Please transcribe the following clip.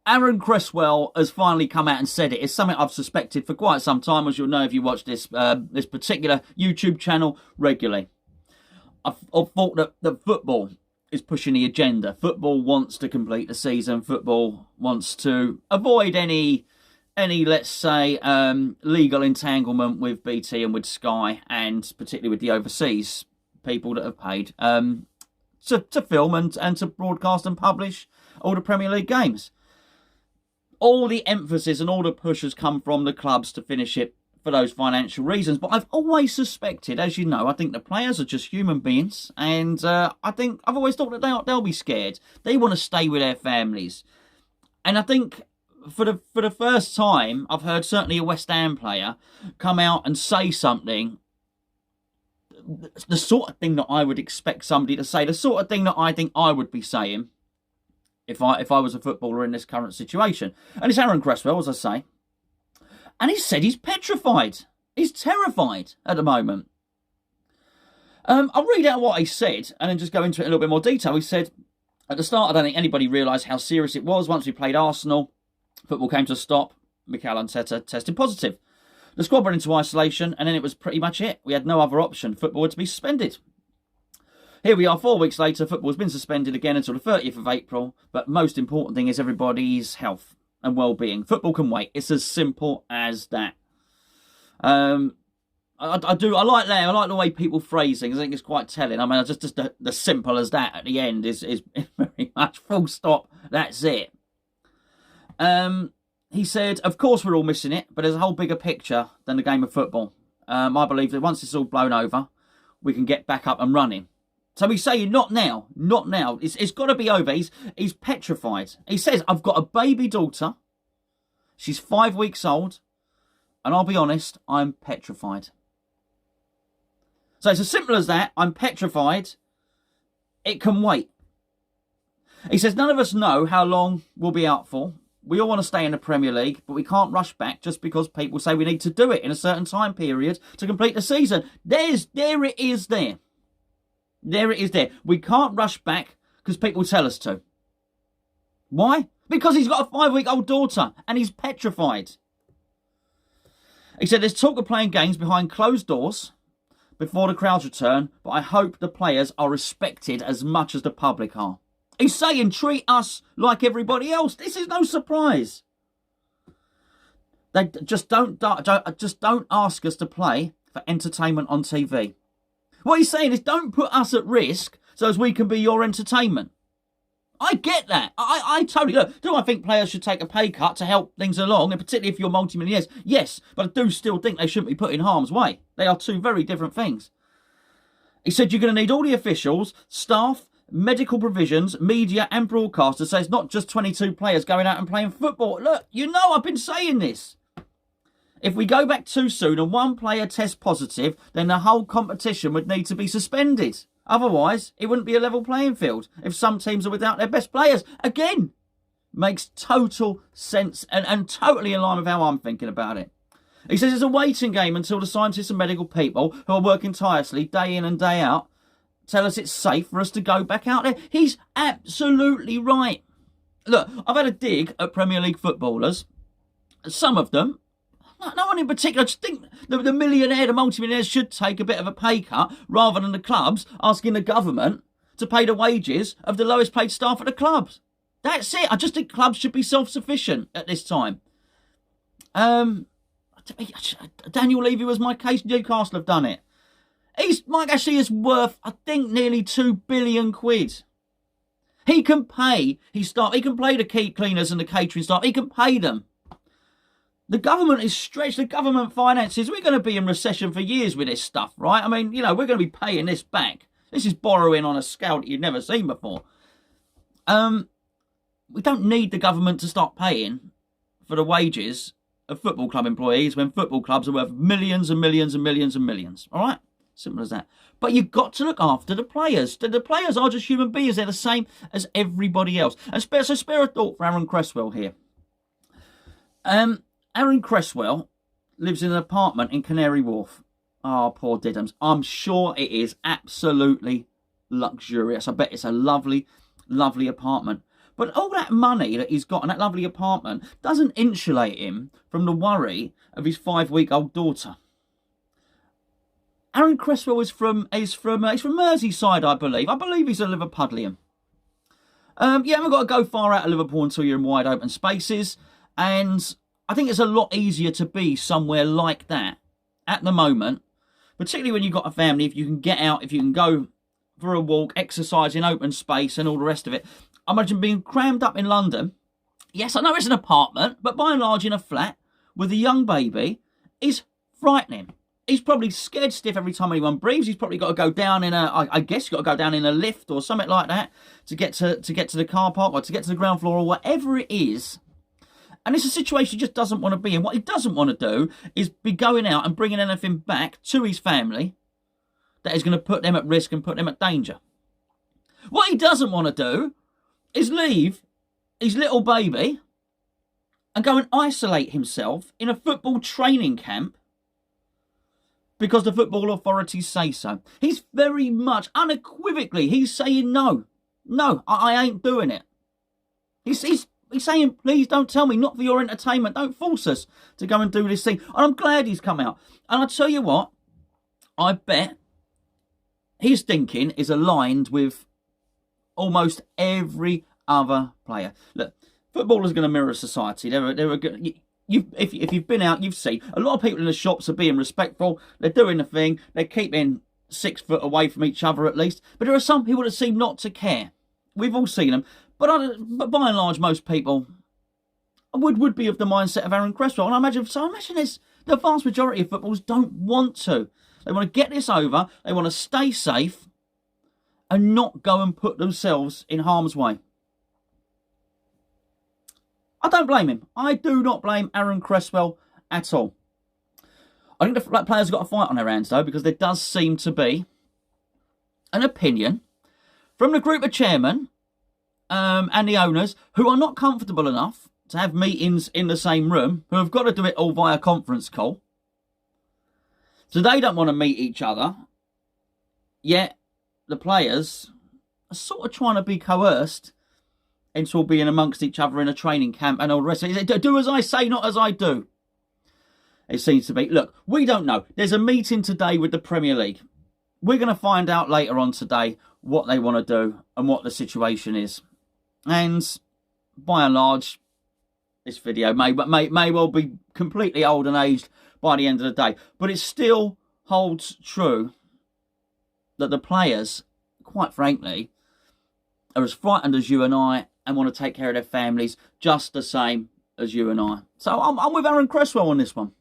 Aaron Cresswell has finally come out and said it. It's something I've suspected for quite some time, as you'll know if you watch this this particular YouTube channel regularly. I've thought that football is pushing the agenda. Football wants to complete the season. Football wants to avoid any let's say, legal entanglement with BT and with Sky, and particularly with the overseas people that have paid to film and to broadcast and publish all the Premier League games. All the emphasis and all the push has come from the clubs to finish it for those financial reasons. But I've always suspected, as you know, I think the players are just human beings. And I've always thought that they'll be scared. They want to stay with their families. And I think for the first time, I've heard certainly a West Ham player come out and say something, the sort of thing that I would expect somebody to say, the sort of thing that I think I would be saying if I was a footballer in this current situation. And it's Aaron Cresswell, as I say. And he said he's petrified. He's terrified at the moment. I'll read out what he said and then just go into it in a little bit more detail. He said, at the start, I don't think anybody realised how serious it was. Once we played Arsenal, football came to a stop. Mikel Arteta tested positive. The squad went into isolation, and then it was pretty much it. We had no other option. Football had to be suspended. Here we are 4 weeks later. Football's been suspended again until the 30th of April. But most important thing is everybody's health and well-being. Football can wait. It's as simple as that. I like that. I like the way people phrase things. I think it's quite telling. I mean, just the simple as that at the end is very much full stop. That's it. He said, of course we're all missing it, but there's a whole bigger picture than the game of football. I believe that once it's all blown over, we can get back up and running. So he's saying, not now, not now. It's got to be over. He's petrified. He says, I've got a baby daughter. She's 5 weeks old. And I'll be honest, I'm petrified. So it's as simple as that. I'm petrified. It can wait. He says, none of us know how long we'll be out for. We all want to stay in the Premier League, but we can't rush back just because people say we need to do it in a certain time period to complete the season. There it is there. There it is there. We can't rush back because people tell us to. Why? Because he's got a 5-week-old daughter and he's petrified. He said there's talk of playing games behind closed doors before the crowds return, but I hope the players are respected as much as the public are. He's saying treat us like everybody else. This is no surprise. They just don't ask us to play for entertainment on TV. What he's saying is don't put us at risk so as we can be your entertainment. I get that. I totally look. Do I think players should take a pay cut to help things along, and particularly if you're multi-millionaires? Yes, but I do still think they shouldn't be put in harm's way. They are two very different things. He said you're going to need all the officials, staff, medical provisions, media and broadcasters. So it's not just 22 players going out and playing football. Look, you know I've been saying this. If we go back too soon and one player tests positive, then the whole competition would need to be suspended. Otherwise, it wouldn't be a level playing field if some teams are without their best players. Again, makes total sense and totally in line with how I'm thinking about it. He says it's a waiting game until the scientists and medical people who are working tirelessly day in and day out tell us it's safe for us to go back out there. He's absolutely right. Look, I've had a dig at Premier League footballers. Some of them, no one in particular, I just think the millionaire, the multi-millionaires should take a bit of a pay cut rather than the clubs asking the government to pay the wages of the lowest paid staff at the clubs. That's it. I just think clubs should be self-sufficient at this time. Daniel Levy was my case. Newcastle have done it. Mike Ashley is worth, I think, nearly 2 billion quid. He can pay his staff. He can pay the cleaners and the catering staff. He can pay them. The government is stretched. The government finances. We're going to be in recession for years with this stuff, right? I mean, we're going to be paying this back. This is borrowing on a scale that you've never seen before. We don't need the government to start paying for the wages of football club employees when football clubs are worth millions and millions and millions and millions. All right? Simple as that. But you've got to look after the players. The players are just human beings. They're the same as everybody else. And spare a thought for Aaron Cresswell here. Aaron Cresswell lives in an apartment in Canary Wharf. Oh, poor Diddums. I'm sure it is absolutely luxurious. I bet it's a lovely, lovely apartment. But all that money that he's got in that lovely apartment doesn't insulate him from the worry of his 5-week-old daughter. Aaron Cresswell he's from Merseyside, I believe. I believe he's a Liverpudlian. You haven't got to go far out of Liverpool until you're in wide open spaces. And I think it's a lot easier to be somewhere like that at the moment. Particularly when you've got a family, if you can get out, if you can go for a walk, exercise in open space and all the rest of it. I imagine being crammed up in London. Yes, I know it's an apartment, but by and large in a flat with a young baby is frightening. He's probably scared stiff every time anyone breathes. He's probably got to go down in I guess you've got to go down in a lift or something like that to get to the car park or to get to the ground floor or whatever it is. And it's a situation he just doesn't want to be in. What he doesn't want to do is be going out and bringing anything back to his family that is going to put them at risk and put them at danger. What he doesn't want to do is leave his little baby and go and isolate himself in a football training camp because the football authorities say so. He's very much, unequivocally, he's saying no. No, I ain't doing it. He's saying, please don't tell me, not for your entertainment. Don't force us to go and do this thing. And I'm glad he's come out. And I tell you what, I bet his thinking is aligned with almost every other player. Look, football is going to mirror society. If you've been out, you've seen a lot of people in the shops are being respectful. They're doing the thing. They're keeping 6 foot away from each other at least. But there are some people that seem not to care. We've all seen them. But by and large, most people would be of the mindset of Aaron Cresswell. And I imagine there's the vast majority of footballers don't want to. They want to get this over. They want to stay safe and not go and put themselves in harm's way. I don't blame him. I do not blame Aaron Cresswell at all. I think the players have got a fight on their hands, though, because there does seem to be an opinion from the group of chairmen and the owners who are not comfortable enough to have meetings in the same room, who have got to do it all via conference call. So they don't want to meet each other, yet the players are sort of trying to be coerced into all being amongst each other in a training camp and all the rest of it. Do as I say, not as I do. It seems to be. Look, we don't know. There's a meeting today with the Premier League. We're going to find out later on today what they want to do and what the situation is. And by and large, this video may well be completely old and aged by the end of the day. But it still holds true that the players, quite frankly, are as frightened as you and I and want to take care of their families just the same as you and I. So I'm with Aaron Cresswell on this one.